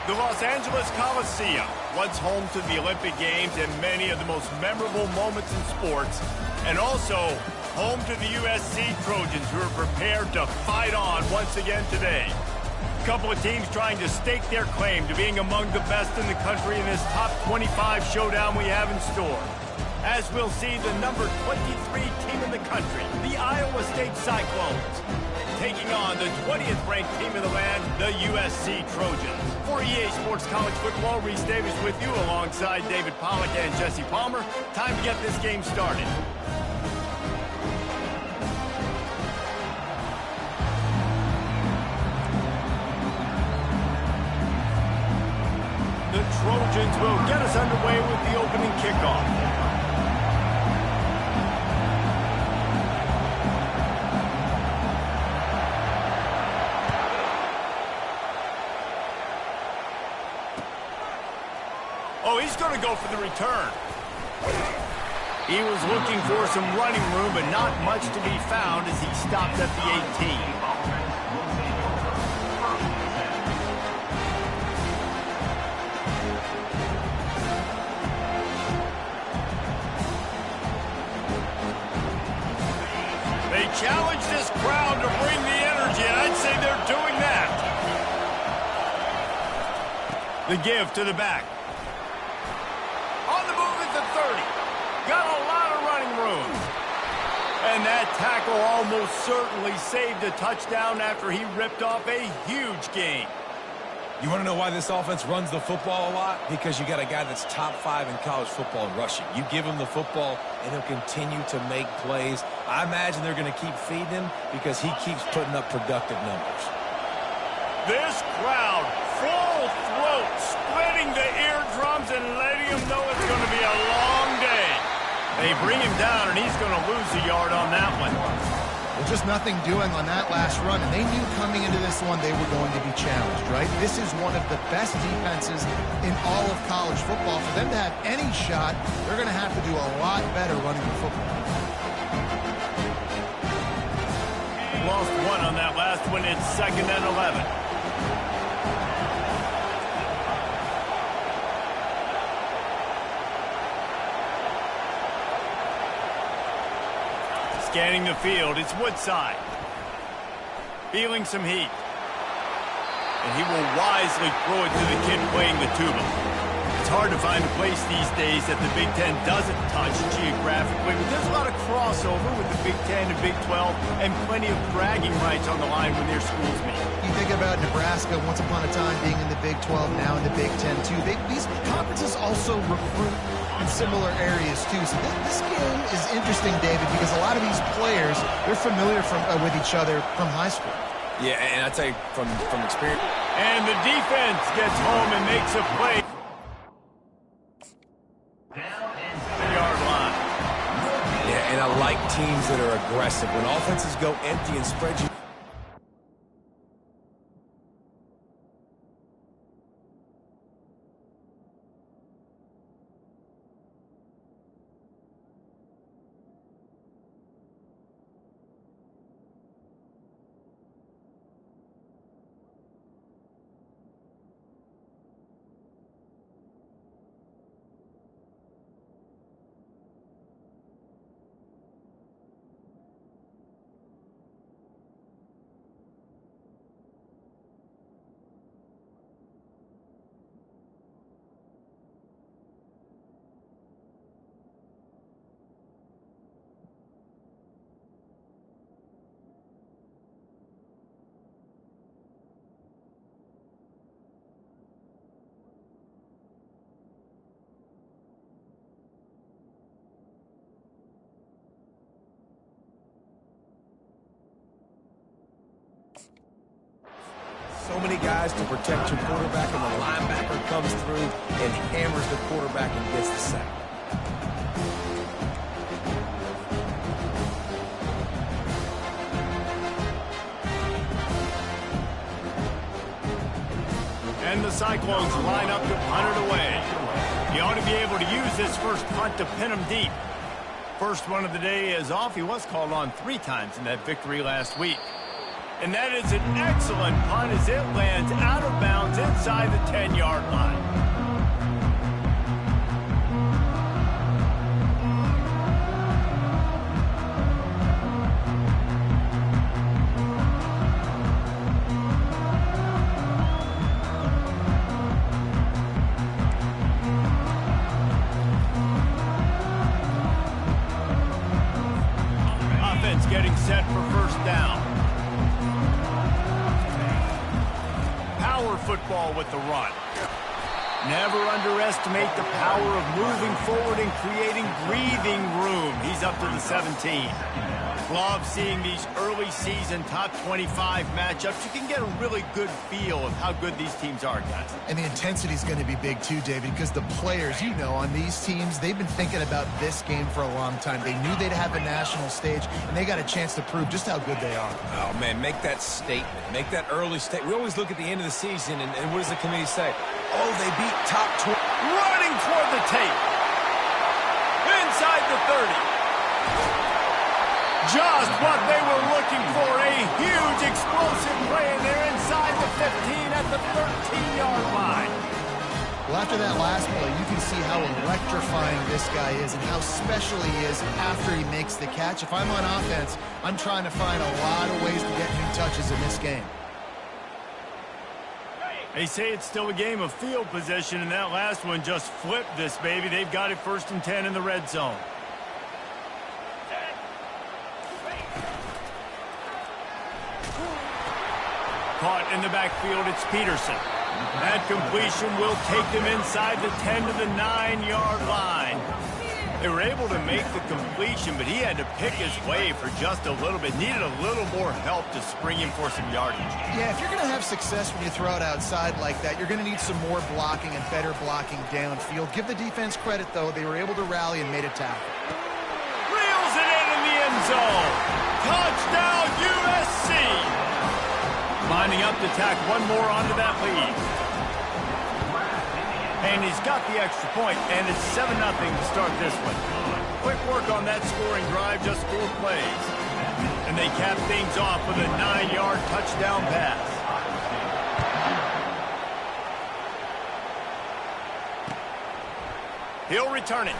The Los Angeles Coliseum, once home to the Olympic Games and many of the most memorable moments in sports, and also home to the USC Trojans, who are prepared to fight on once again today. A couple of teams trying to stake their claim to being among the best in the country in this top 25 showdown we have in store. As we'll see, the number 23 team in the country, the Iowa State Cyclones, taking on the 20th ranked team in the land, the USC Trojans. For EA Sports College Football, Reese Davis with you alongside David Pollack and Jesse Palmer. Time to get this game started. The Trojans will get us underway with the opening kickoff. Oh, he's going to go for the return. He was looking for some running room, but not much to be found as he stopped at the 18. They challenge this crowd to bring the energy, and I'd say they're doing that. The give to the back. Got a lot of running room. And that tackle almost certainly saved a touchdown after he ripped off a huge gain. You want to know why this offense runs the football a lot? Because you got a guy that's top 5 in college football in rushing. You give him the football, and he'll continue to make plays. I imagine they're going to keep feeding him because he keeps putting up productive numbers. This crowd, full throat, splitting the eardrums and letting him know it's going to be a long day. They bring him down, and he's going to lose a yard on that one. Well, just nothing doing on that last run, and they knew coming into this one they were going to be challenged, right? This is one of the best defenses in all of college football. For them to have any shot, they're going to have to do a lot better running the football. Lost one on that last one. It's 2nd and 11. Scanning the field, it's Woodside. Feeling some heat. And he will wisely throw it to the kid playing the tuba. It's hard to find a place these days that the Big Ten doesn't touch geographically, but there's a lot of crossover with the Big Ten and Big 12 and plenty of bragging rights on the line when their schools meet. You think about Nebraska once upon a time being in the Big 12, now in the Big 10 too. These conferences also recruit in similar areas too. So this game is interesting, David, because a lot of these players, they're familiar with each other from high school. Yeah, and I tell you from experience. And the defense gets home and makes a play. Yard line. Yeah, and I like teams that are aggressive. When offenses go empty and spread you. So many guys to protect your quarterback, and the linebacker comes through and hammers the quarterback and gets the sack. And the Cyclones line up to punt it away. He ought to be able to use this first punt to pin him deep. First one of the day is off. He was called on 3 times in that victory last week. And that is an excellent punt as it lands out of bounds inside the 10-yard line. Offense getting set for first down. Power football with the run. Never underestimate the power of moving forward and creating breathing room. He's up to the 17. Love seeing these early season top 25 matchups. You can get a really good feel of how good these teams are, guys. And the intensity is going to be big too, David, because the players, you know, on these teams, they've been thinking about this game for a long time. They knew they'd have a national stage, and they got a chance to prove just how good they are. Oh, man, make that statement. Make that early statement. We always look at the end of the season, and what does the committee say? Oh, they beat top 20. Running toward the tape. Inside the 30. Just what they were looking for. A huge explosive play, and they're inside the 15 at the 13-yard line. Well, after that last play, you can see how electrifying this guy is and how special he is after he makes the catch. If I'm on offense, I'm trying to find a lot of ways to get new touches in this game. They say it's still a game of field position, and that last one just flipped this baby. They've got it 1st and 10 in the red zone. Caught in the backfield, it's Peterson. That completion will take them inside the 10 to the 9-yard line. They were able to make the completion, but he had to pick his way for just a little bit. Needed a little more help to spring him for some yardage. Yeah, if you're going to have success when you throw it outside like that, you're going to need some more blocking and better blocking downfield. Give the defense credit, though. They were able to rally and made a tackle. Reels it in the end zone. Touchdown, USC. Lining up to tack one more onto that lead. And he's got the extra point, and it's 7-0 to start this one. Quick work on that scoring drive, just 4 plays. And they cap things off with a 9-yard touchdown pass. He'll return it.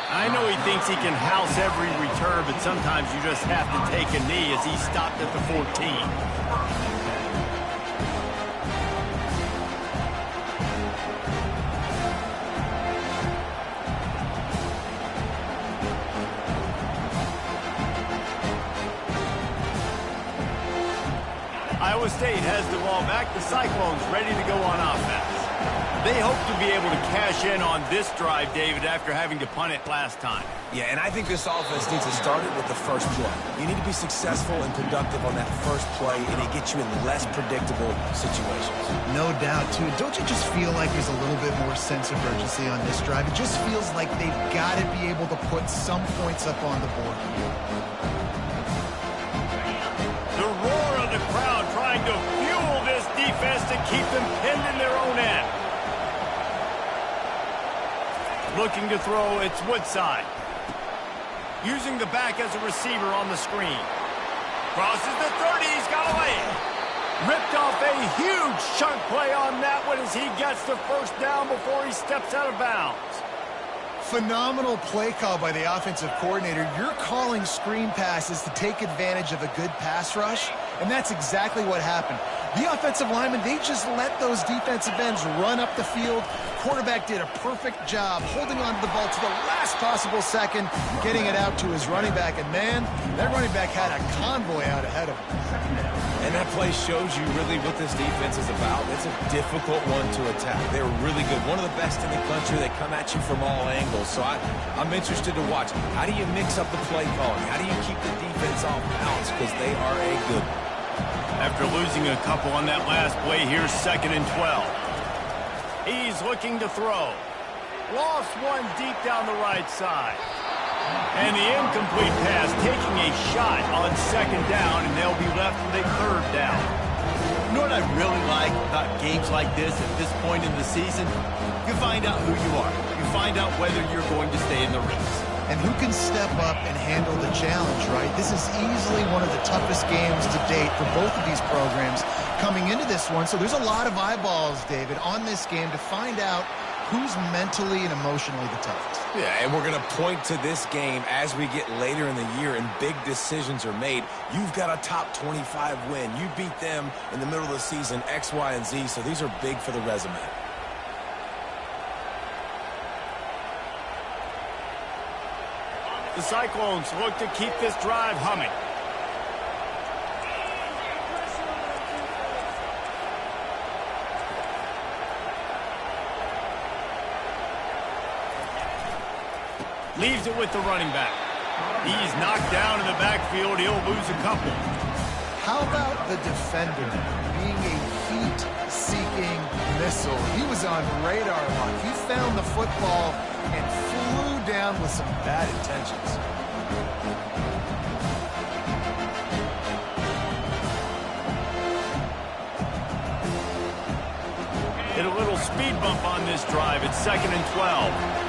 I know he thinks he can house every return, but sometimes you just have to take a knee as he stopped at the 14. Iowa State has the ball back. The Cyclones ready to go on offense. They hope to be able to cash in on this drive, David, after having to punt it last time. Yeah, and I think this offense needs to start it with the first play. You need to be successful and productive on that first play, and it gets you in less predictable situations. No doubt, too. Don't you just feel like there's a little bit more sense of urgency on this drive? It just feels like they've got to be able to put some points up on the board. The roar of the crowd trying to fuel this defense to keep them pinned in their own end. Looking to throw, it's Woodside. Using the back as a receiver on the screen. Crosses the 30, he's got away. Ripped off a huge chunk play on that one as he gets the first down before he steps out of bounds. Phenomenal play call by the offensive coordinator. You're calling screen passes to take advantage of a good pass rush, and that's exactly what happened. The offensive linemen, they just let those defensive ends run up the field. Quarterback did a perfect job holding on to the ball to the last possible second, getting it out to his running back. And, man, that running back had a convoy out ahead of him. And that play shows you really what this defense is about. It's a difficult one to attack. They're really good. One of the best in the country. They come at you from all angles. So I'm interested to watch. How do you mix up the play calling? How do you keep the defense off balance? Because they are a good one. After losing a couple on that last play, here's 2nd and 12. He's looking to throw. Lost one deep down the right side. And the incomplete pass taking a shot on 2nd down, and they'll be left with a 3rd down. You know what I really like about games like this at this point in the season? You find out who you are. You find out whether you're going to stay in the race. and who can step up and handle the challenge, right? This is easily one of the toughest games to date for both of these programs coming into this one. So there's a lot of eyeballs, David, on this game to find out who's mentally and emotionally the toughest. Yeah, and we're going to point to this game as we get later in the year and big decisions are made. You've got a top 25 win. You beat them in the middle of the season, X, Y, and Z, so these are big for the resume. The Cyclones look to keep this drive humming. Leaves it with the running back. He's knocked down in the backfield. He'll lose a couple. How about the defender being a heat-seeking missile? He was on radar lock. He found the football and flew down with some bad intentions. Hit a little speed bump on this drive. It's 2nd and 12.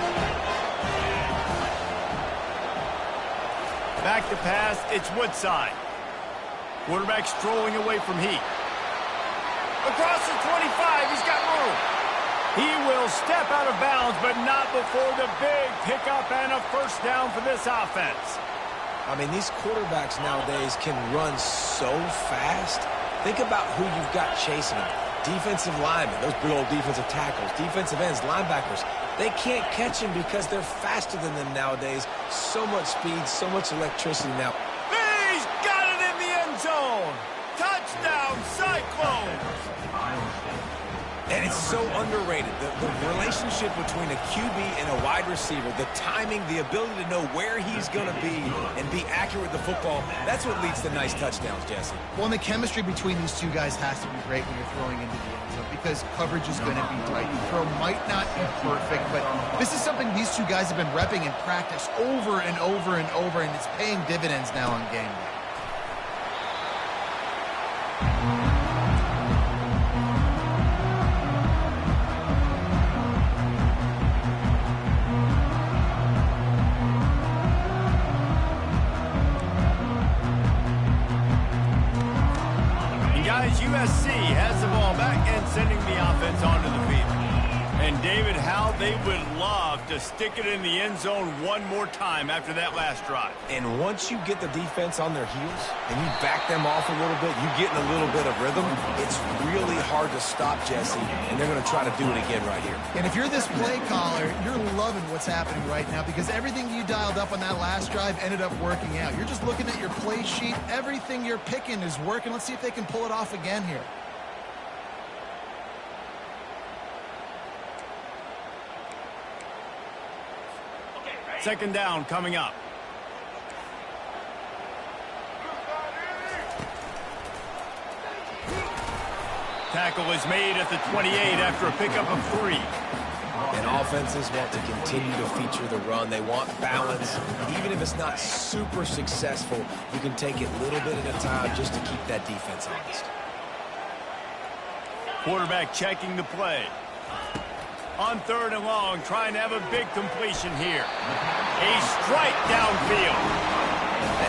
Back to pass, it's Woodside. Quarterback strolling away from Heat. Across the 25, he's got room. He will step out of bounds, but not before the big pickup and a first down for this offense. I mean, these quarterbacks nowadays can run so fast. Think about who you've got chasing them. Defensive linemen, those big old defensive tackles, defensive ends, linebackers. They can't catch him because they're faster than them nowadays. So much speed, so much electricity now. He's got it in the end zone. Touchdown, Cyclones. And it's so underrated. The relationship between a QB and a wide receiver, the timing, the ability to know where he's going to be and be accurate with the football, that's what leads to nice touchdowns, Jesse. Well, and the chemistry between these two guys has to be great when you're throwing into the end zone because coverage is going to be tight. The throw might not be perfect, but this is something these two guys have been repping in practice over and over and over, and it's paying dividends now on game day. USC has the ball back and sending the offense onto the field. And David, how they would love to stick it in the end zone one more time after that last drive. And once you get the defense on their heels and you back them off a little bit, you get in a little bit of rhythm, it's really hard to stop, Jesse, and they're going to try to do it again right here. And if you're this play caller, you're loving what's happening right now because everything you dialed up on that last drive ended up working out. You're just looking at your play sheet. Everything you're picking is working. Let's see if they can pull it off again here. Second down coming up. Tackle is made at the 28 after a pickup of 3. And offenses want to continue to feature the run. They want balance. Even if it's not super successful, you can take it little bit at a time just to keep that defense honest. Quarterback checking the play. On 3rd and long, trying to have a big completion here. A strike downfield.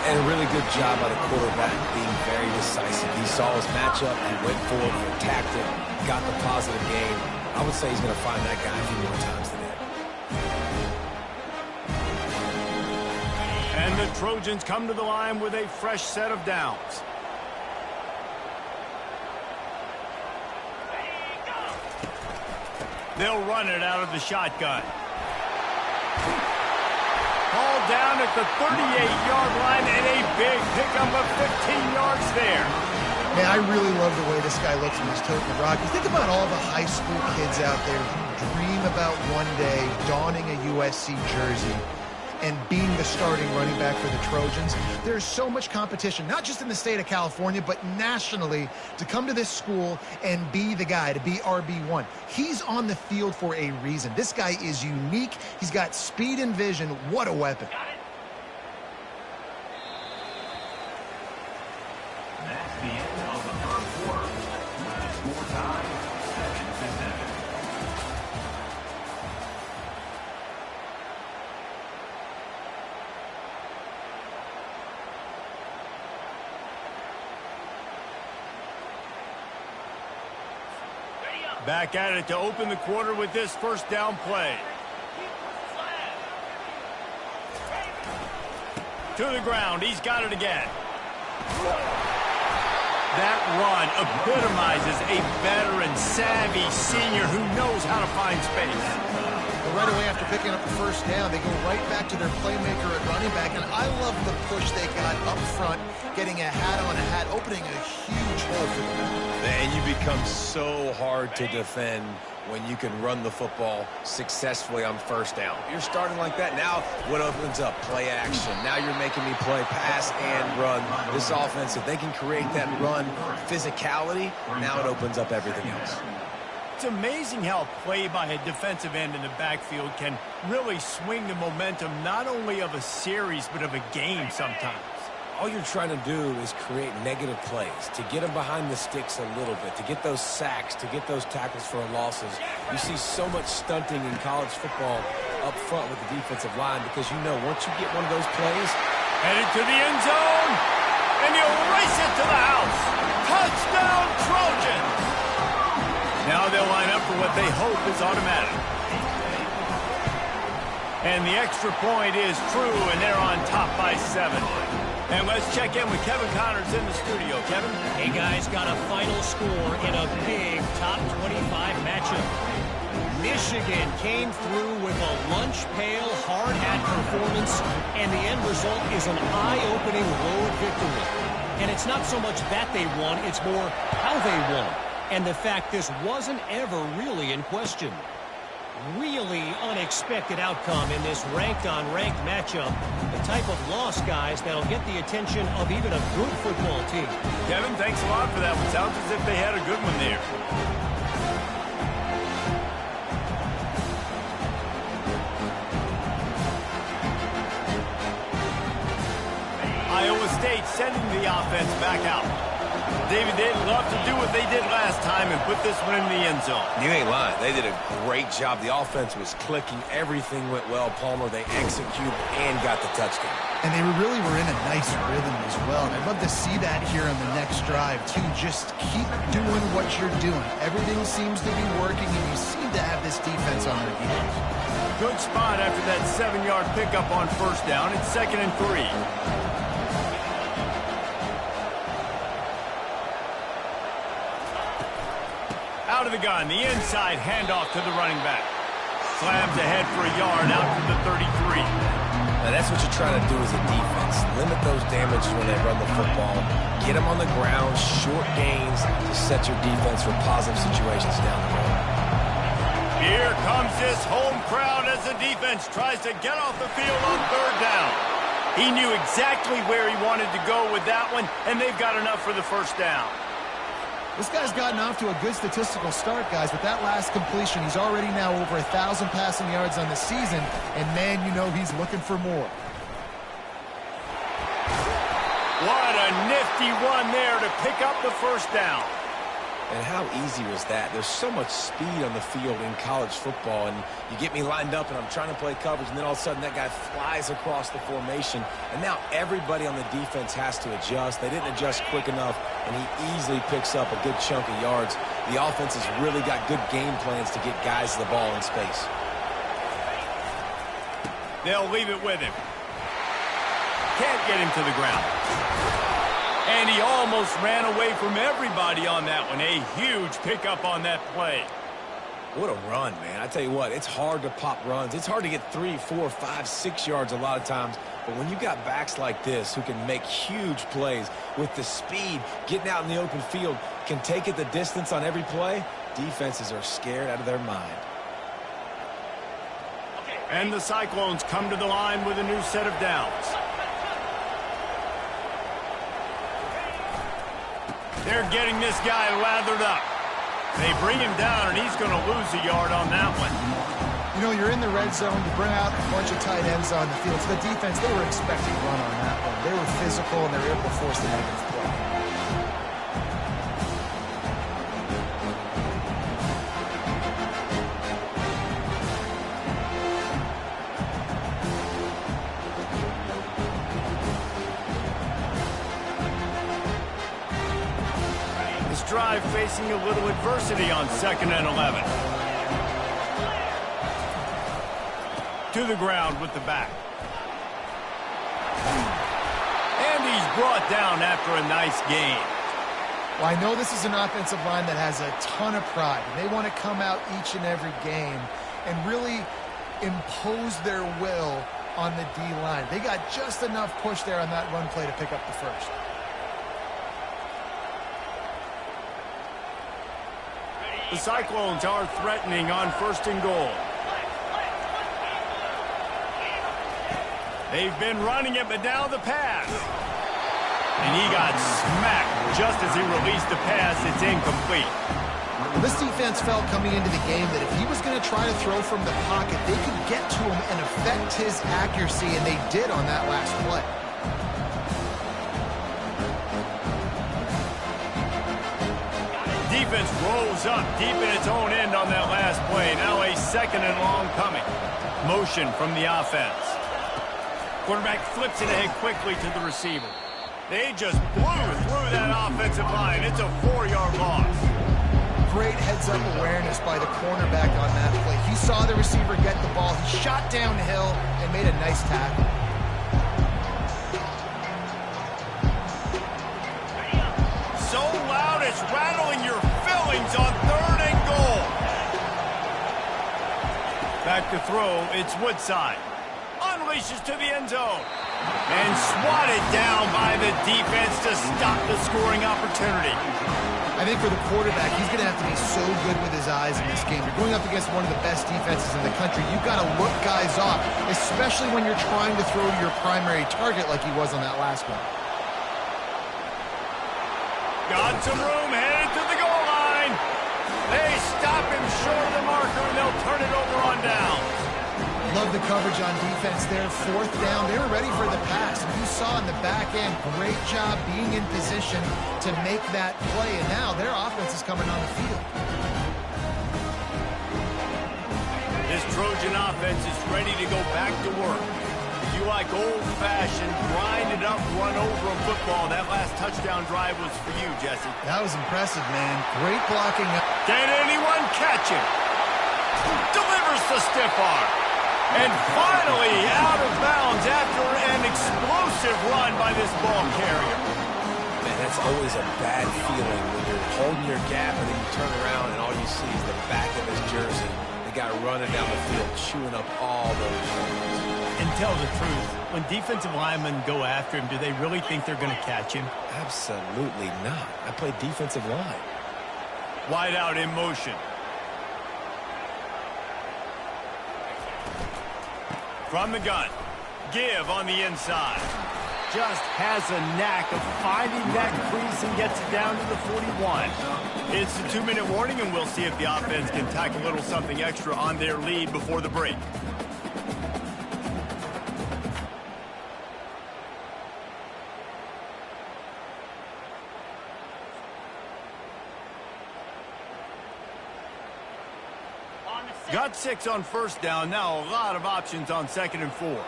And a really good job by the quarterback being very decisive. He saw his matchup, he went for it, he attacked it, got the positive gain. I would say he's going to find that guy a few more times today. And the Trojans come to the line with a fresh set of downs. They'll run it out of the shotgun. Ball down at the 38-yard line and a big pickup of 15 yards there. Man, I really love the way this guy looks when he's toting the rock. You think about all the high school kids out there who dream about one day donning a USC jersey and being the starting running back for the Trojans. There's so much competition, not just in the state of California, but nationally, to come to this school and be the guy, to be RB1. He's on the field for a reason. This guy is unique. He's got speed and vision. What a weapon. That's the end of the third quarter. Score time, 7-7. Back at it to open the quarter with this first down play. To the ground. He's got it again. That run epitomizes a veteran, savvy senior who knows how to find space. But right away after picking up the first down, they go right back to their playmaker at running back. And I love the push they got up front, getting a hat on a hat, opening a huge hole for them. And you become so hard to defend when you can run the football successfully on first down. You're starting like that. Now what opens up? Play action. Now you're making me play pass and run. This offense, if they can create that run physicality, now it opens up everything else. It's amazing how a play by a defensive end in the backfield can really swing the momentum not only of a series but of a game sometimes. All you're trying to do is create negative plays, to get them behind the sticks a little bit, to get those sacks, to get those tackles for losses. You see so much stunting in college football up front with the defensive line because you know once you get one of those plays. Headed to the end zone, and he'll race it to the house. Touchdown, Trojans! Now they'll line up for what they hope is automatic. And the extra point is true, and they're on top by 7. And let's check in with Kevin Connors in the studio. Kevin? Hey, guys, got a final score in a big top 25 matchup. Michigan came through with a lunch pail, hard hat performance, and the end result is an eye-opening road victory. And it's not so much that they won, it's more how they won. And the fact this wasn't ever really in question. Really unexpected outcome in this ranked-on-ranked matchup. The type of loss, guys, that'll get the attention of even a good football team. Kevin, thanks a lot for that one. Sounds as if they had a good one there. Iowa State sending the offense back out. David, they'd love to do what they did last time and put this one in the end zone. You ain't lying. They did a great job. The offense was clicking. Everything went well. Palmer, they executed and got the touchdown. And they really were in a nice rhythm as well. And I'd love to see that here on the next drive, too. Just keep doing what you're doing. Everything seems to be working, and you seem to have this defense on their heels. Good spot after that 7-yard pickup on first down. It's 2nd and 3. Out of the gun, the inside handoff to the running back. Slams ahead for a yard out to the 33. Now that's what you try to do as a defense. Limit those damages when they run the football. Get them on the ground, short gains to set your defense for positive situations down the road. Here comes this home crowd as the defense tries to get off the field on 3rd down. He knew exactly where he wanted to go with that one, and they've got enough for the first down. This guy's gotten off to a good statistical start, guys. With that last completion, he's already now over 1,000 passing yards on the season. And, man, you know he's looking for more. What a nifty run there to pick up the first down. And how easy was that? There's so much speed on the field in college football, and you get me lined up, and I'm trying to play coverage, and then all of a sudden that guy flies across the formation, and now everybody on the defense has to adjust. They didn't adjust quick enough, and he easily picks up a good chunk of yards. The offense has really got good game plans to get guys the ball in space. They'll leave it with him. Can't get him to the ground. And he almost ran away from everybody on that one. A huge pickup on that play. What a run, man. I tell you what, it's hard to pop runs. It's hard to get 3, 4, 5, 6 yards a lot of times. But when you got backs like this who can make huge plays with the speed, getting out in the open field, can take it the distance on every play, defenses are scared out of their mind. And the Cyclones come to the line with a new set of downs. They're getting this guy lathered up. They bring him down, and he's going to lose a yard on that one. You know, you're in the red zone. You bring out a bunch of tight ends on the field. So the defense, they were expecting a run on that one. They were physical, and they were able to force the negative play. this drive facing a little adversity on 2nd and 11. To the ground with the back. And he's brought down after a nice gain. Well, I know this is an offensive line that has a ton of pride. And they want to come out each and every game and really impose their will on the D-line. They got just enough push there on that run play to pick up the first. The Cyclones are threatening on 1st and goal. They've been running it, but now the pass. And he got smacked just as he released the pass. It's incomplete. Well, this defense felt coming into the game that if he was going to try to throw from the pocket, they could get to him and affect his accuracy, and they did on that last play. Defense rolls up deep in its own end on that last play. Now a 2nd and long coming. Motion from the offense. Quarterback flips it ahead quickly to the receiver. They just blew through that offensive line. It's a 4-yard loss. Great heads-up awareness by the cornerback on that play. He saw the receiver get the ball. He shot downhill and made a nice tackle. So loud it's rattling your fillings on 3rd and goal. Back to throw. It's Woodside. Unleashes to the end zone. And swatted down by the defense to stop the scoring opportunity. I think for the quarterback, he's going to have to be so good with his eyes in this game. You're going up against one of the best defenses in the country. You've got to look guys off, especially when you're trying to throw your primary target like he was on that last one. Got some room, headed to the goal line. They stop him short of the marker, and they'll turn it over on downs. Love the coverage on defense there. 4th down. They were ready for the pass. And you saw in the back end, great job being in position to make that play. And now their offense is coming on the field. This Trojan offense is ready to go back to work. If you like old-fashioned, grind-it-up, run-over football, that last touchdown drive was for you, Jesse. That was impressive, man. Great blocking. Can anyone catch him? Delivers the stiff arm. And finally out of bounds after an explosive run by this ball carrier. Man, that's always a bad feeling when you're holding your gap and then you turn around and all you see is the back of his jersey. The guy running down the field, chewing up all those yards. And tell the truth, when defensive linemen go after him, do they really think they're going to catch him? Absolutely not. I play defensive line. Wide out in motion. From the gun. Give on the inside. Just has a knack of finding that crease and gets it down to the 41. It's a 2-minute warning, and we'll see if the offense can tack a little something extra on their lead before the break. Got 6 on 1st down. Now a lot of options on 2nd and 4.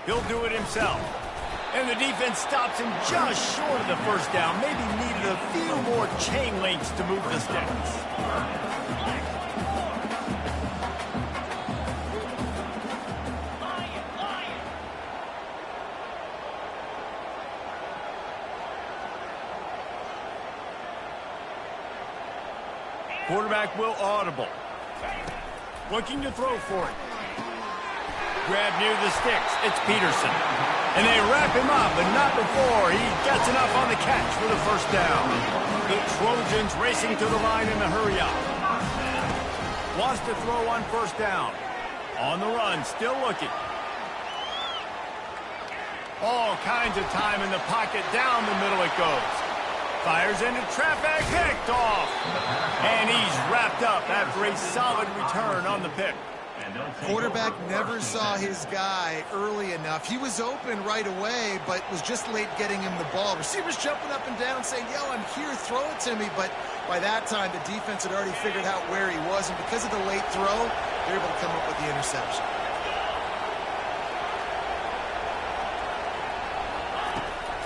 He'll do it himself. And the defense stops him just short of the 1st down. Maybe needed a few more chain links to move the sticks. Quarterback will audible. Looking to throw for it. Grab near the sticks. It's Peterson. And they wrap him up, but not before he gets enough on the catch for the 1st down. The Trojans racing to the line in a hurry up. Wants to throw on 1st down. On the run, still looking. All kinds of time in the pocket. Down the middle it goes. Fires into traffic, picked off. And he's wrapped up after a solid return on the pick. Quarterback never saw his guy early enough. He was open right away, but was just late getting him the ball. Receivers jumping up and down saying, yo, I'm here, throw it to me. But by that time, the defense had already figured out where he was. And because of the late throw, they're able to come up with the interception.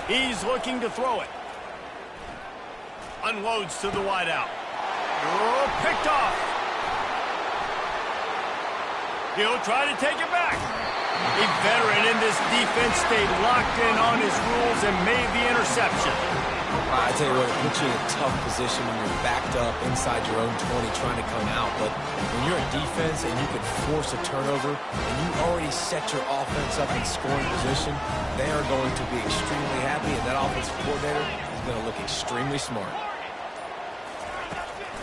He's looking to throw it. Unloads to the wideout. Oh, picked off. He'll try to take it back. A veteran in this defense stayed locked in on his rules and made the interception. I tell you what, it puts you in a tough position when you're backed up inside your own 20 trying to come out. But when you're a defense and you can force a turnover and you already set your offense up in scoring position, they are going to be extremely happy, and that offensive coordinator is going to look extremely smart.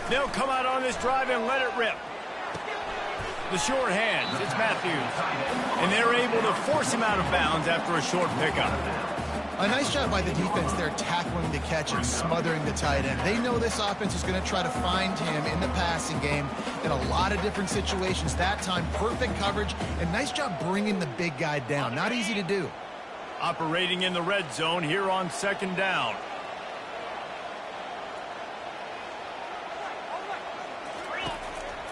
They'll come out on this drive and let it rip. The short hands, it's Matthews. And they're able to force him out of bounds after a short pickup. A nice job by the defense there, tackling the catch and smothering the tight end. They know this offense is going to try to find him in the passing game in a lot of different situations. That time, perfect coverage, and nice job bringing the big guy down. Not easy to do. Operating in the red zone here on second down.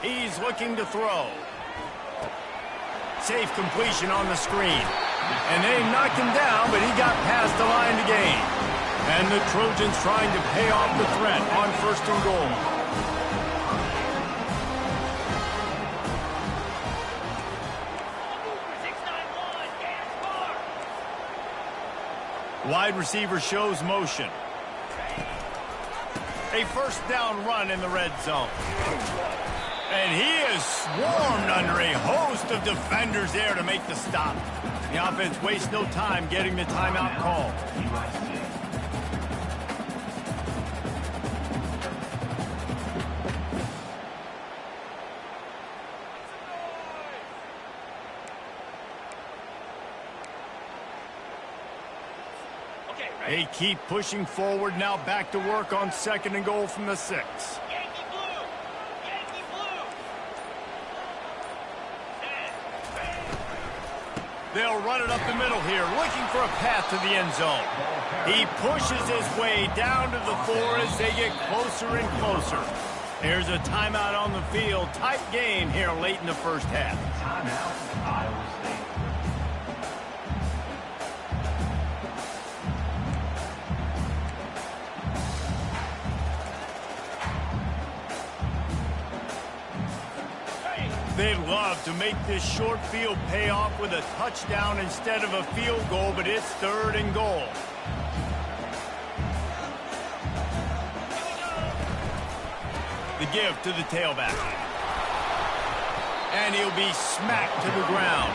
He's looking to throw. Safe completion on the screen. And they knocked him down, but he got past the line to gain. And the Trojans trying to pay off the threat on 1st and goal. Wide receiver shows motion. A 1st down run in the red zone. And he is swarmed under a host of defenders there to make the stop. The offense wastes no time getting the timeout call. They keep pushing forward, now back to work on 2nd and goal from the 6. They'll run it up the middle here, looking for a path to the end zone. He pushes his way down to the 4 as they get closer and closer. There's a timeout on the field. Tight game here late in the 1st half. Timeout, Iowa State. They'd love to make this short field pay off with a touchdown instead of a field goal, but it's 3rd and goal. The give to the tailback. And he'll be smacked to the ground.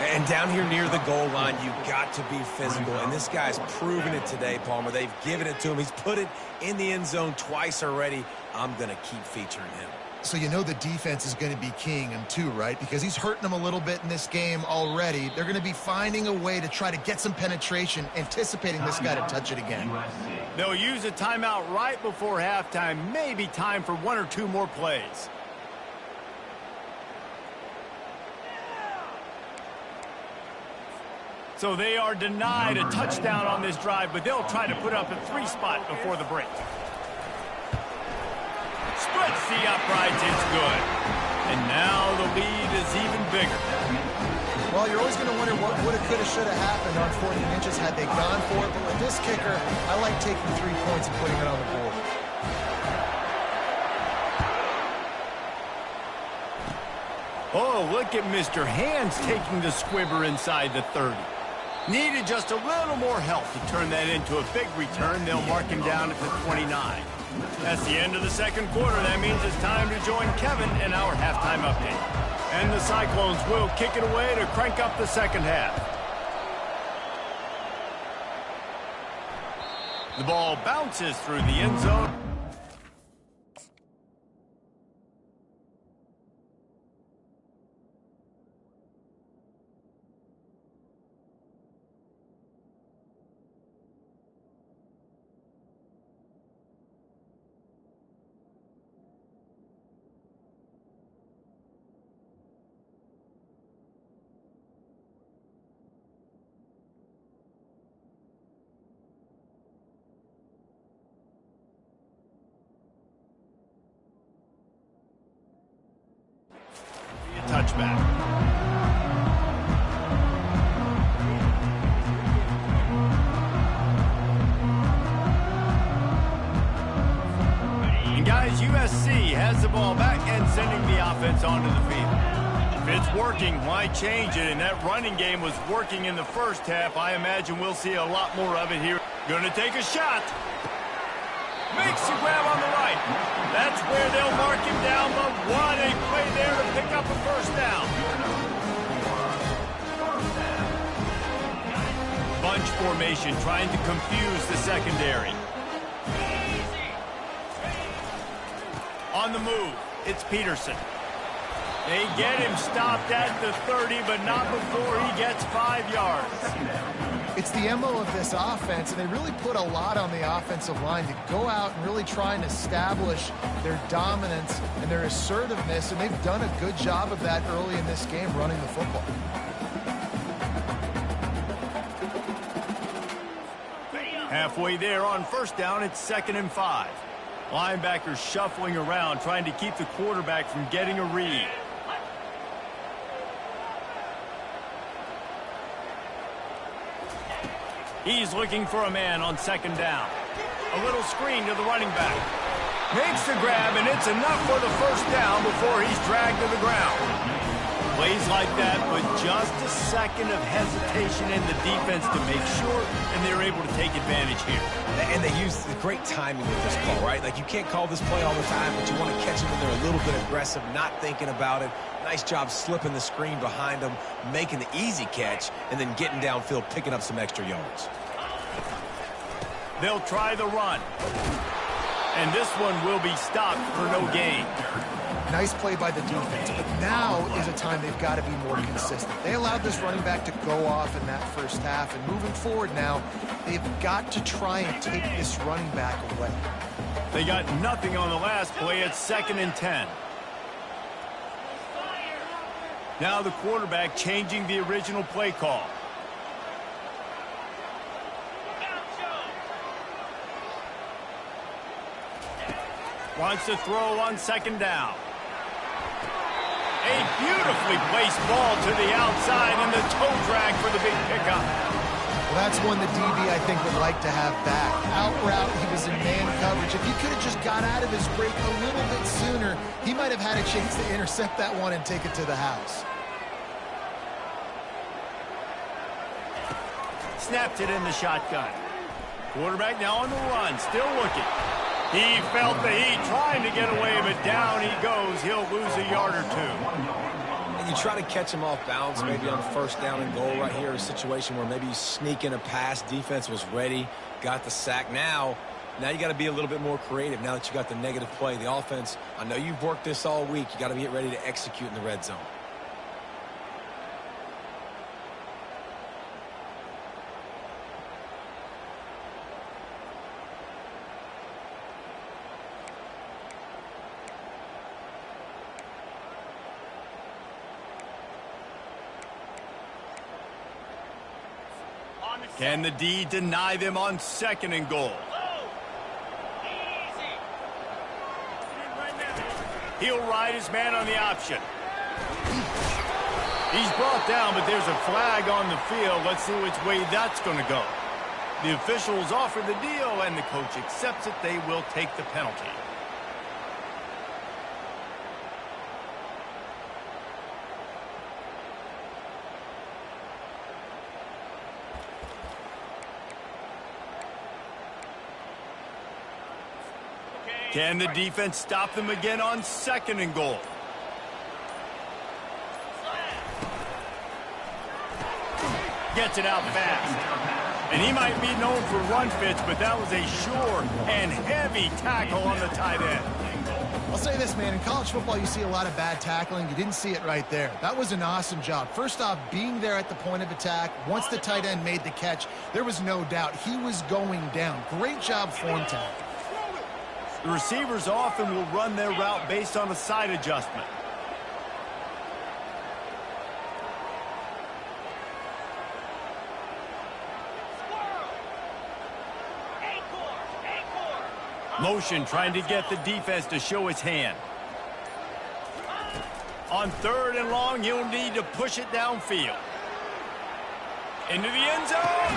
And down here near the goal line, you've got to be physical. And this guy's proven it today, Palmer. They've given it to him. He's put it in the end zone twice already. I'm going to keep featuring him. So you know the defense is going to be keying him too, right? Because he's hurting them a little bit in this game already. They're going to be finding a way to try to get some penetration, anticipating this guy to touch it again. They'll use a timeout right before halftime. Maybe time for 1 or 2 more plays. So they are denied a touchdown on this drive, but they'll try to put up a 3 spot before the break. Splits the uprights, it's good. And now the lead is even bigger. Well, you're always going to wonder what woulda, coulda, shoulda happened on 14 inches had they gone for it. But with this kicker, I like taking 3 points and putting it on the board. Oh, look at Mr. Hands taking the squibber inside the 30. Needed just a little more help to turn that into a big return. They'll mark him down at the 29. That's the end of the 2nd quarter. That means it's time to join Kevin in our halftime update. And the Cyclones will kick it away to crank up the 2nd half. The ball bounces through the end zone. Touchback. USC has the ball back and sending the offense onto the field. If it's working, why change it? And that running game was working in the first half. I imagine we'll see a lot more of it here. Going to take a shot. Makes the grab on the right. That's where they'll mark him down, but what a play there to pick up a first down. Bunch formation trying to confuse the secondary. On the move, it's Peterson. They get him stopped at the 30, but not before he gets 5 yards. It's the MO of this offense, and they really put a lot on the offensive line to go out and really try and establish their dominance and their assertiveness, and they've done a good job of that early in this game running the football. Halfway there on first down, it's 2nd and 5. Linebackers shuffling around, trying to keep the quarterback from getting a read. He's looking for a man on 2nd down. A little screen to the running back. Makes the grab, and it's enough for the first down before he's dragged to the ground. Plays like that with just a second of hesitation in the defense to make sure, and they're able to take advantage here. And they use the great timing with this call, right? Like, you can't call this play all the time, but you want to catch them when they're a little bit aggressive, not thinking about it. Nice job slipping the screen behind them, making the easy catch, and then getting downfield, picking up some extra yards. They'll try the run. And this one will be stopped for no gain. Nice play by the defense, but now is a time they've got to be more consistent. They allowed this running back to go off in that first half, and moving forward now, they've got to try and take this running back away. They got nothing on the last play at 2nd and 10. Now the quarterback changing the original play call. Wants to throw on 2nd down. A beautifully placed ball to the outside and the toe drag for the big pickup. Well, that's one the DB, I think, would like to have back. Out route, he was in man coverage. If he could have just got out of his break a little bit sooner, he might have had a chance to intercept that one and take it to the house. Snapped it in the shotgun. Quarterback now on the run, still looking. He felt the heat trying to get away, but down he goes. He'll lose a yard or two. And you try to catch him off balance, maybe on 1st down and goal right here, a situation where maybe you sneak in a pass, defense was ready, got the sack. Now you got to be a little bit more creative now that you got the negative play. The offense, I know you've worked this all week. You got to get ready to execute in the red zone. Can the D deny them on 2nd and goal? He'll ride his man on the option. He's brought down, but there's a flag on the field. Let's see which way that's going to go. The officials offer the deal, and the coach accepts it. They will take the penalty. Can the defense stop them again on 2nd and goal? Gets it out fast. And he might be known for run fits, but that was a sure and heavy tackle on the tight end. I'll say this, man. In college football, you see a lot of bad tackling. You didn't see it right there. That was an awesome job. First off, being there at the point of attack. Once the tight end made the catch, there was no doubt he was going down. Great job form tackle. The receivers often will run their route based on a side adjustment. Motion trying to get the defense to show its hand. On 3rd and long, he'll need to push it downfield. Into the end zone.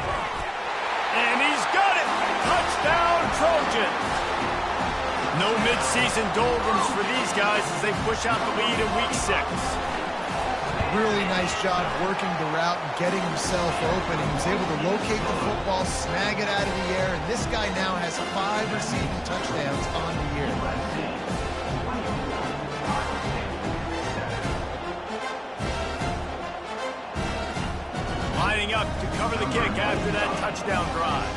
And he's got it. Touchdown, Trojans. No mid-season doldrums for these guys as they push out the lead in week 6. Really nice job working the route and getting himself open. He was able to locate the football, snag it out of the air, and this guy now has 5 receiving touchdowns on the year. Lining up to cover the kick after that touchdown drive.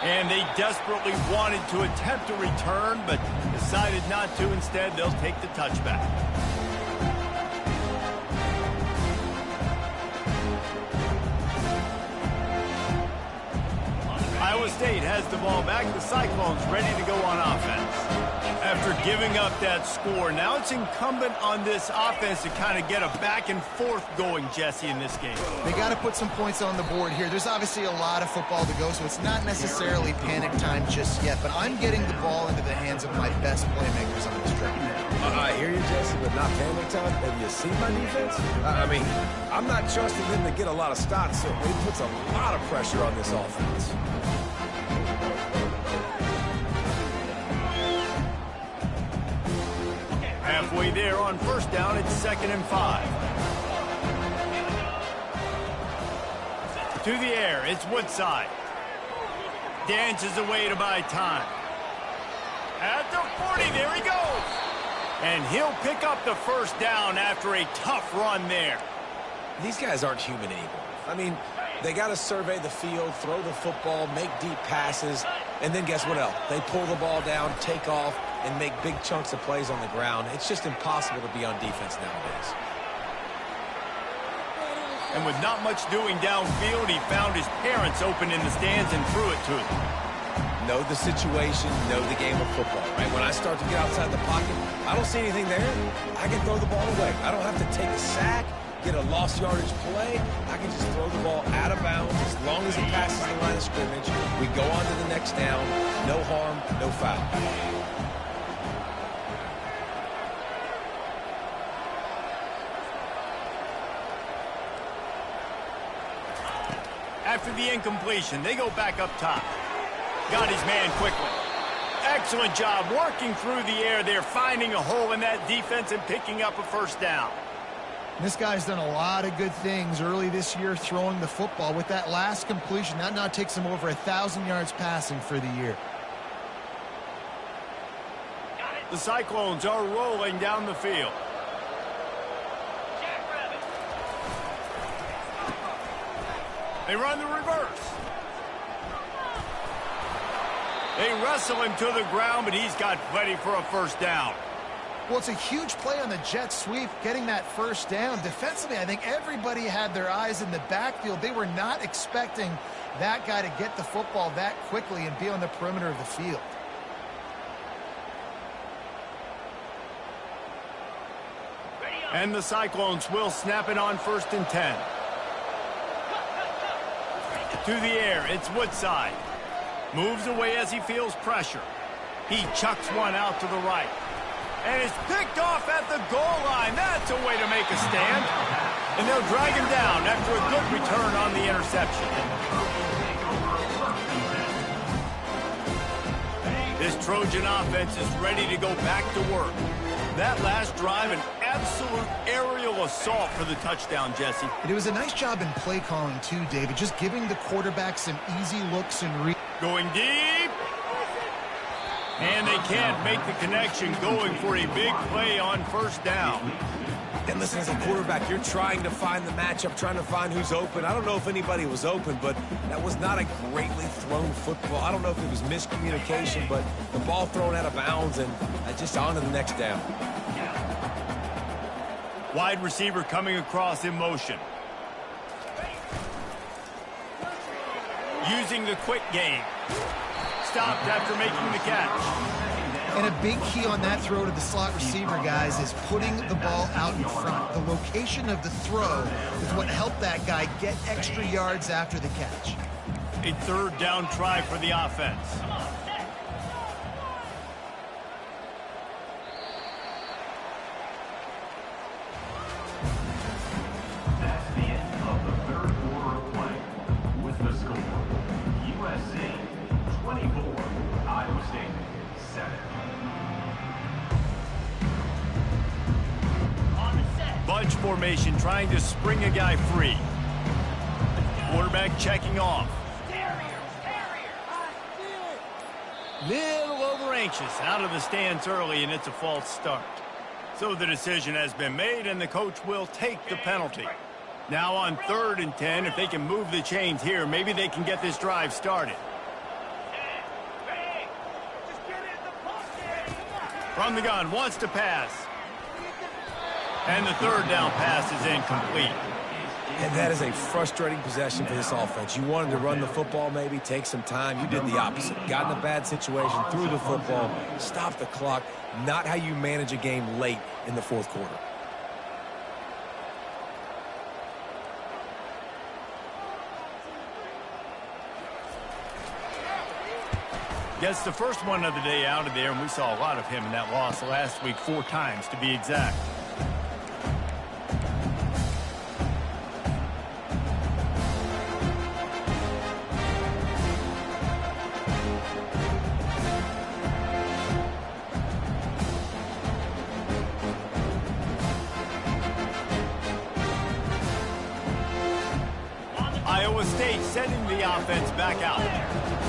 And they desperately wanted to attempt a return, but decided not to. Instead, they'll take the touchback. Iowa State has the ball back. The Cyclones ready to go on offense. After giving up that score, now it's incumbent on this offense to kind of get a back and forth going, Jesse, in this game. They got to put some points on the board here. There's obviously a lot of football to go, so it's not necessarily panic time just yet, but I'm getting the ball into the hands of my best playmakers on this drive. I hear you, Jesse, but not panic time. Have you seen my defense? I mean, I'm not trusting them to get a lot of stops, so it puts a lot of pressure on this offense. Halfway there on first down, it's 2nd and 5. To the air, it's Woodside. Dances away to buy time. At the 40, there he goes. And he'll pick up the first down after a tough run there. These guys aren't human anymore. I mean, they got to survey the field, throw the football, make deep passes, and then guess what else? They pull the ball down, take off, and make big chunks of plays on the ground. It's just impossible to be on defense nowadays. And with not much doing downfield, he found his parents open in the stands and threw it to them. Know the situation, know the game of football, right? When I start to get outside the pocket, I don't see anything there. I can throw the ball away. I don't have to take a sack, get a lost yardage play. I can just throw the ball out of bounds as long as it passes the line of scrimmage. We go on to the next down. No harm, no foul. After the incompletion, they go back up top. Got his man quickly. Excellent job working through the air there, finding a hole in that defense and picking up a first down. This guy's done a lot of good things early this year throwing the football. With that last completion, that now takes him over 1,000 yards passing for the year. The Cyclones are rolling down the field. They run the reverse. They wrestle him to the ground, but he's got plenty for a first down. Well, it's a huge play on the jet sweep, getting that first down. Defensively, I think everybody had their eyes in the backfield. They were not expecting that guy to get the football that quickly and be on the perimeter of the field. And the Cyclones will snap it on 1st and 10. To the air, it's Woodside. Moves away as he feels pressure. He chucks one out to the right. And it's picked off at the goal line. That's a way to make a stand. And they'll drag him down after a good return on the interception. This Trojan offense is ready to go back to work. That last drive, an absolute aerial assault for the touchdown, Jesse. It was a nice job in play calling, too, David. Just giving the quarterback some easy looks and reads. Going deep. And they can't make the connection, going for a big play on first down. And listen, as a quarterback, you're trying to find the matchup, trying to find who's open. I don't know if anybody was open, but that was not a greatly thrown football. I don't know if it was miscommunication, but the ball thrown out of bounds and just on to the next down. Wide receiver coming across in motion. Using the quick game. Stopped after making the catch. And a big key on that throw to the slot receiver, guys, is putting the ball out in front. The location of the throw is what helped that guy get extra yards after the catch. A 3rd down try for the offense. That's the end of H formation trying to spring a guy free. Quarterback checking off. Little over anxious, out of the stance early, and it's a false start. So the decision has been made, and the coach will take the penalty. Now on 3rd and 10, if they can move the chains here, maybe they can get this drive started. From the gun, wants to pass. And the 3rd down pass is incomplete. And that is a frustrating possession for this offense. You wanted to run the football, maybe take some time. You did the opposite. Got in a bad situation, threw the football, stopped the clock. Not how you manage a game late in the 4th quarter. Gets the first one of the day out of there, and we saw a lot of him in that loss last week, 4 times to be exact. Iowa State sending the offense back out.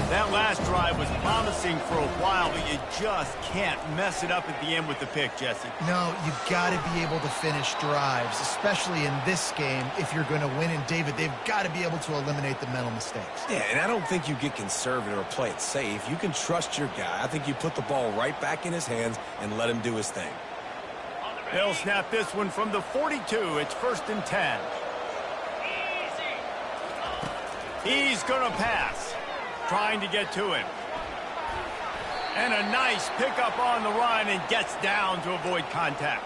That last drive was promising for a while, but you just can't mess it up at the end with the pick, Jesse. No, you've got to be able to finish drives, especially in this game if you're going to win. And, David, they've got to be able to eliminate the mental mistakes. Yeah, and I don't think you get conservative or play it safe. You can trust your guy. I think you put the ball right back in his hands and let him do his thing. They'll snap this one from the 42. It's 1st and 10. He's going to pass. Trying to get to him. And a nice pickup on the run, and gets down to avoid contact.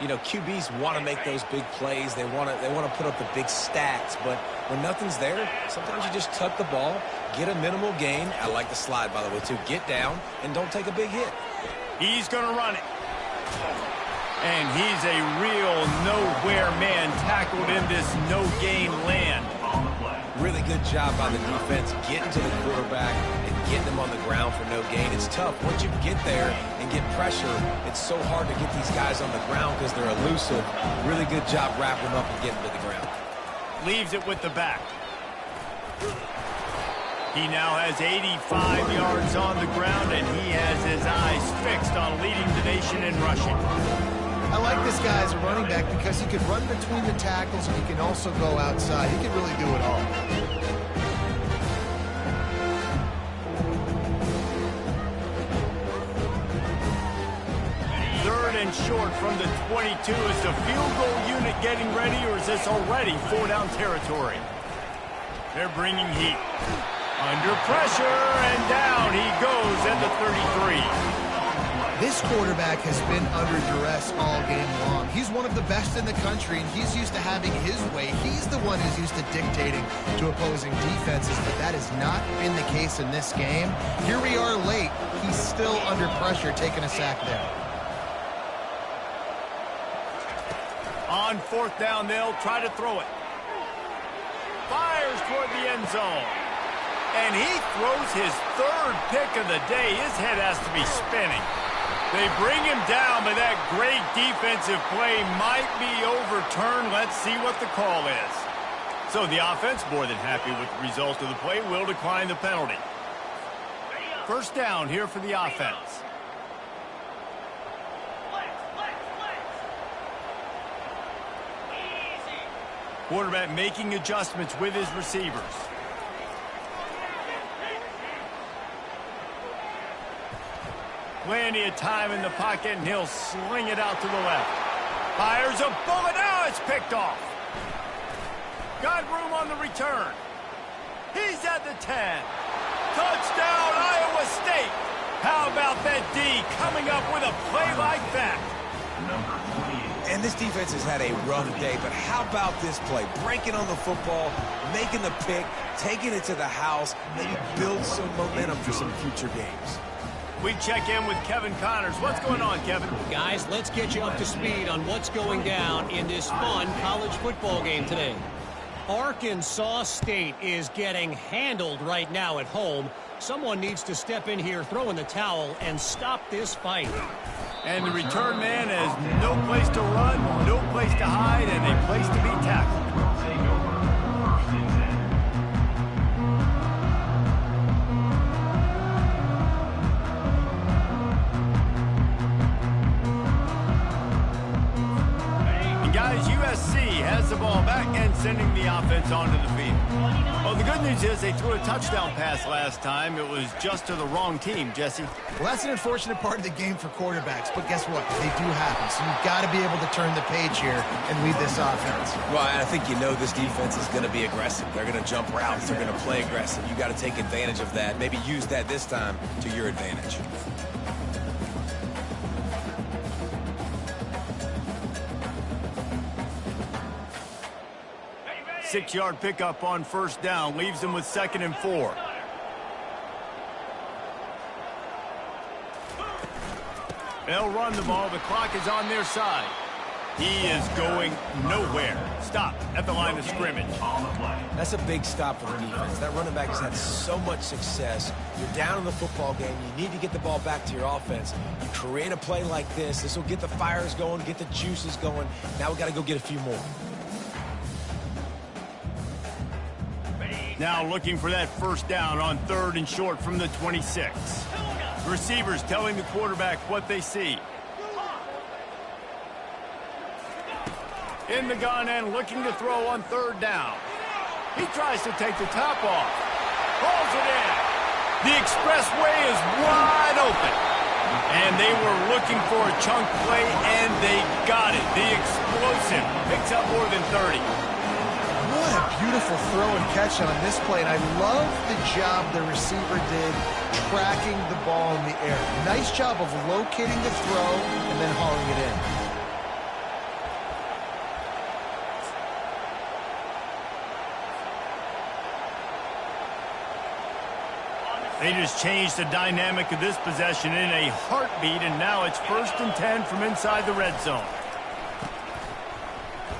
You know, QBs want to make those big plays. They want to put up the big stats. But when nothing's there, sometimes you just tuck the ball, get a minimal gain. I like the slide, by the way, too. Get down and don't take a big hit. He's going to run it. And he's a real nowhere man, tackled in this no-gain land. Really good job by the defense getting to the quarterback and getting him on the ground for no gain. It's tough. Once you get there and get pressure, it's so hard to get these guys on the ground because they're elusive. Really good job wrapping them up and getting to the ground. Leaves it with the back. He now has 85 yards on the ground, and he has his eyes fixed on leading the nation in rushing. I like this guy as a running back because he can run between the tackles and he can also go outside. He can really do it all. Third and short from the 22. Is the field goal unit getting ready, or is this already 4-down territory? They're bringing heat. Under pressure, and down he goes at the 33. This quarterback has been under duress all game long. He's one of the best in the country, and he's used to having his way. He's the one who's used to dictating to opposing defenses, but that has not been the case in this game. Here we are late. He's still under pressure, taking a sack there. On 4th down, they'll try to throw it. Fires toward the end zone. And he throws his 3rd pick of the day. His head has to be spinning. They bring him down, but that great defensive play might be overturned. Let's see what the call is. So the offense, more than happy with the result of the play, will decline the penalty. 1st down here for the offense. Quarterback making adjustments with his receivers. Plenty of time in the pocket, and he'll sling it out to the left. Fires a bullet. Now it's picked off. Got room on the return. He's at the 10. Touchdown, Iowa State. How about that D coming up with a play like that? And this defense has had a rough day, but how about this play? Breaking on the football, making the pick, taking it to the house, maybe build some momentum for some future games. We check in with Kevin Connors. What's going on, Kevin? Guys, let's get you up to speed on what's going down in this fun college football game today. Arkansas State is getting handled right now at home. Someone needs to step in here, throw in the towel, and stop this fight. And the return man has no place to run, no place to hide, and a place to be tackled. Take over. First and 10. And guys, USC has the ball back and sending the offense onto the field. Well, the good news is they threw a touchdown pass last time. It was just to the wrong team, Jesse. Well, that's an unfortunate part of the game for quarterbacks, but guess what? They do happen, so you've got to be able to turn the page here and lead this offense. Well, I think you know this defense is going to be aggressive. They're going to jump routes. They're going to play aggressive. You got to take advantage of that. Maybe use that this time to your advantage. Six-yard pickup on first down. Leaves them with 2nd and 4. They'll run the ball. The clock is on their side. He is going nowhere. Stop at the line of scrimmage. On the play. That's a big stop for the defense. That running back has had so much success. You're down in the football game. You need to get the ball back to your offense. You create a play like this. This will get the fires going, get the juices going. Now we got to go get a few more. Now looking for that first down on 3rd and short from the 26. Receivers telling the quarterback what they see. In the gun and looking to throw on 3rd down. He tries to take the top off. Pulls it in. The expressway is wide open. And they were looking for a chunk play, and they got it. The explosive picks up more than 30. What a beautiful throw and catch on this play, and I love the job the receiver did tracking the ball in the air. Nice job of locating the throw and then hauling it in. They just changed the dynamic of this possession in a heartbeat, and now it's 1st and 10 from inside the red zone.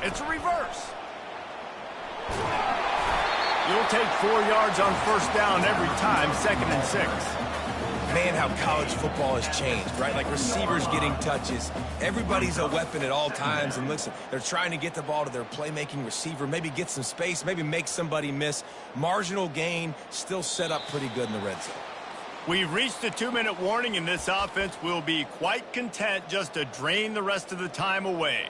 It's a reverse. You'll take 4 yards on first down every time, 2nd and 6. Man, how college football has changed, right? Like receivers getting touches. Everybody's a weapon at all times. And listen, they're trying to get the ball to their playmaking receiver, maybe get some space, maybe make somebody miss. Marginal gain, still set up pretty good in the red zone. We've reached the 2-minute warning, and this offense will be quite content just to drain the rest of the time away.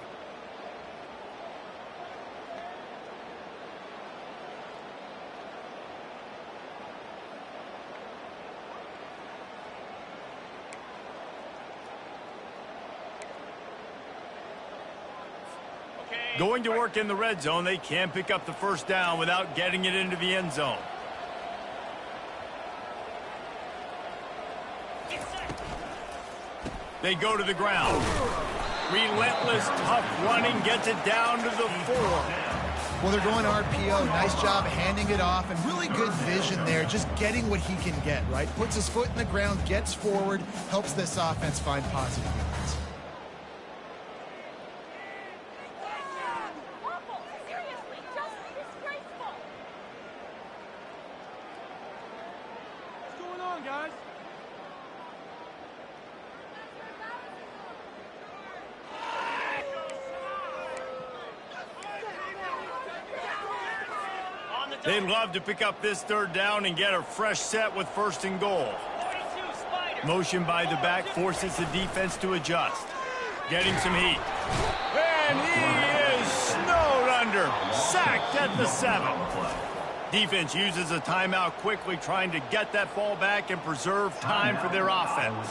Going to work in the red zone. They can't pick up the first down without getting it into the end zone. They go to the ground. Relentless, tough running gets it down to the 4. Well, they're going RPO. Nice job handing it off, and really good vision there, just getting what he can get, right? Puts his foot in the ground, gets forward, helps this offense find positive yards. They'd love to pick up this 3rd down and get a fresh set with 1st and goal. Motion by the back forces the defense to adjust. Getting some heat. And he is snowed under. Sacked at the 7. Defense uses a timeout quickly, trying to get that ball back and preserve time for their offense.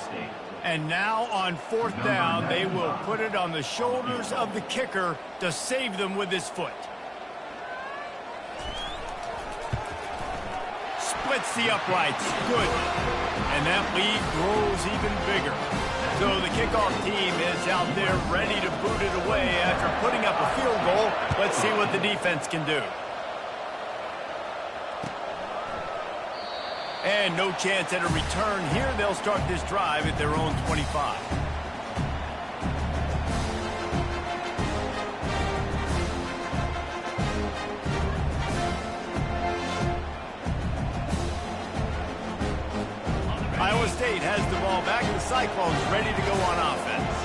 And now on 4th down, they will put it on the shoulders of the kicker to save them with his foot. Splits the uprights. Good. And that lead grows even bigger. So the kickoff team is out there ready to boot it away after putting up a field goal. Let's see what the defense can do. And no chance at a return here. They'll start this drive at their own 25. Iowa State has the ball back. The Cyclones ready to go on offense.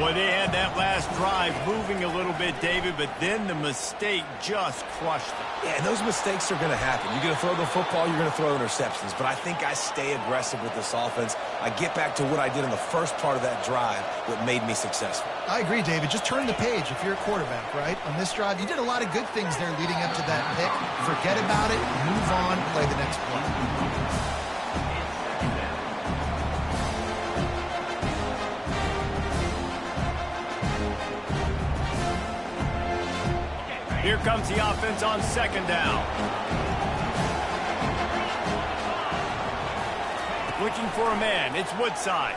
Boy, they had that last drive moving a little bit, David, but then the mistake just crushed them. Yeah, and those mistakes are going to happen. You're going to throw the football, you're going to throw interceptions. But I think I stay aggressive with this offense. I get back to what I did in the first part of that drive that made me successful. I agree, David. Just turn the page if you're a quarterback, right? On this drive, you did a lot of good things there leading up to that pick. Forget about it, move on, play the next play. Here comes the offense on second down. Looking for a man. It's Woodside.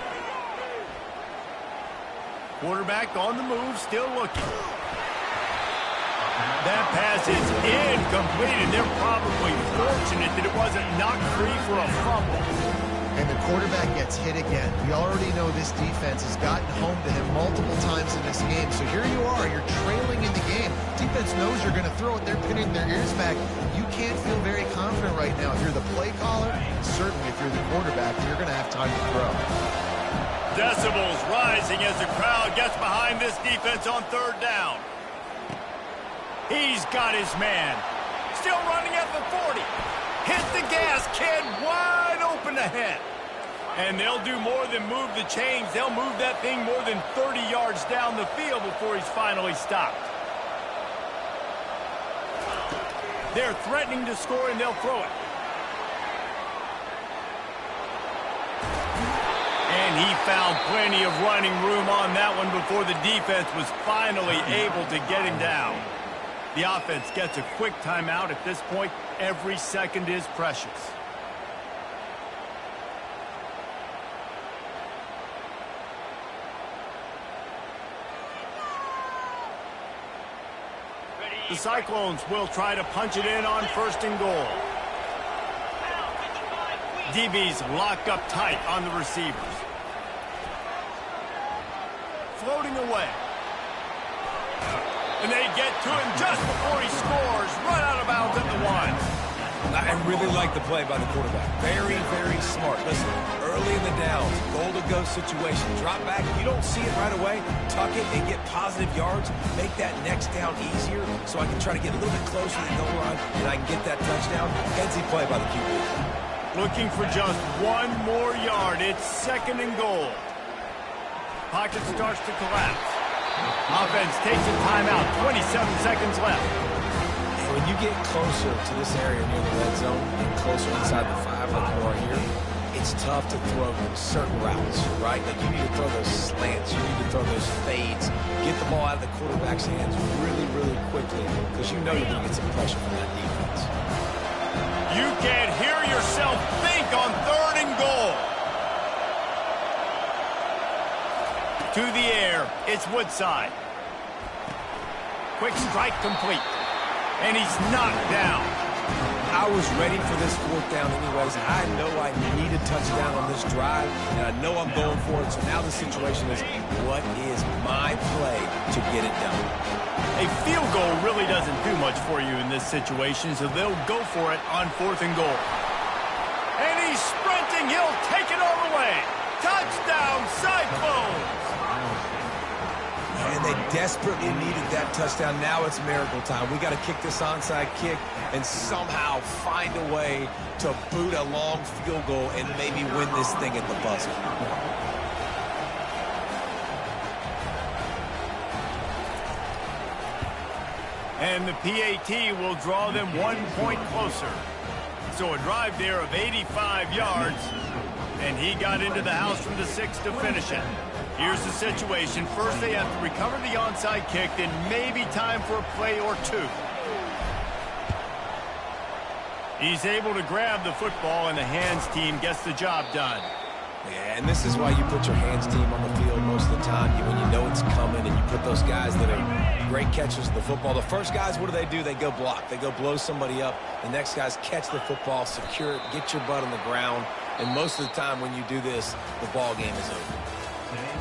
Quarterback on the move, still looking. That pass is incomplete, and they're probably fortunate that it wasn't knocked free for a fumble. And the quarterback gets hit again. We already know this defense has gotten home to him multiple times in this game. So here you are, you're trailing in the game. Defense knows you're going to throw it. They're pinning their ears back. You can't feel very confident right now. If you're the play caller, certainly if you're the quarterback, you're going to have time to throw. Decibels rising as the crowd gets behind this defense on third down. He's got his man. Still running at the 40. Hit the gas, kid, wide open ahead. And they'll do more than move the chains. They'll move that thing more than 30 yards down the field before he's finally stopped. They're threatening to score, and they'll throw it. And he found plenty of running room on that one before the defense was finally able to get him down. The offense gets a quick timeout. At this point, every second is precious. The Cyclones will try to punch it in on first and goal. DBs lock up tight on the receivers. Floating away. And they get to him just before he scores. Run out of bounds at the 1. I really like the play by the quarterback. Very, very smart. Listen, early in the downs, goal-to-go situation. Drop back. You don't see it right away. Tuck it and get positive yards. Make that next down easier so I can try to get a little bit closer to the goal line and I can get that touchdown. Headsy play by the QB. Looking for just one more yard. It's second and goal. Pocket starts to collapse. Offense takes a timeout. 27 seconds left. And when you get closer to this area near the red zone and closer inside the 5 like you are here, it's tough to throw certain routes, right? Like you need to throw those slants. You need to throw those fades. Get the ball out of the quarterback's hands really, really quickly because you know you're going to get some pressure from that defense. You can't hear yourself think on third and goal. To the air, it's Woodside. Quick strike complete. And he's knocked down. I was ready for this fourth down anyways. I know I need a touchdown on this drive, and I know I'm going for it. So now the situation is, what is my play to get it done? A field goal really doesn't do much for you in this situation, so they'll go for it on fourth and goal. And he's sprinting. He'll take it all the way. Touchdown, Cyclones! And they desperately needed that touchdown. Now it's miracle time. We got to kick this onside kick and somehow find a way to boot a long field goal and maybe win this thing at the buzzer. And the PAT will draw them 1 point closer. So a drive there of 85 yards, and he got into the house from the 6 to finish it. Here's the situation. First, they have to recover the onside kick, then maybe time for a play or two. He's able to grab the football, and the hands team gets the job done. Yeah, and this is why you put your hands team on the field most of the time. When you know it's coming, and you put those guys that are great catchers of the football. The first guys, what do? They go block. They go blow somebody up. The next guys catch the football, secure it, get your butt on the ground. And most of the time when you do this, the ball game is over.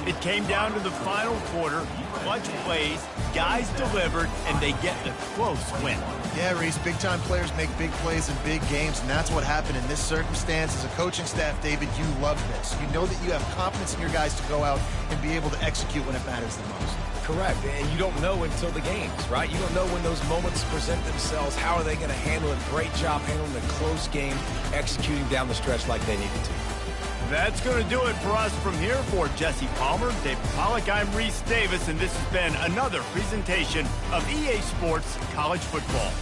It came down to the final quarter. Clutch plays, guys delivered, and they get a close win. Yeah, Reese, big-time players make big plays in big games, and that's what happened in this circumstance. As a coaching staff, David, you love this. You know that you have confidence in your guys to go out and be able to execute when it matters the most. Correct, and you don't know until the games, right? You don't know when those moments present themselves. How are they going to handle it? Great job handling a close game, executing down the stretch like they needed to. That's going to do it for us from here. For Jesse Palmer, David Pollack, I'm Reese Davis, and this has been another presentation of EA Sports College Football.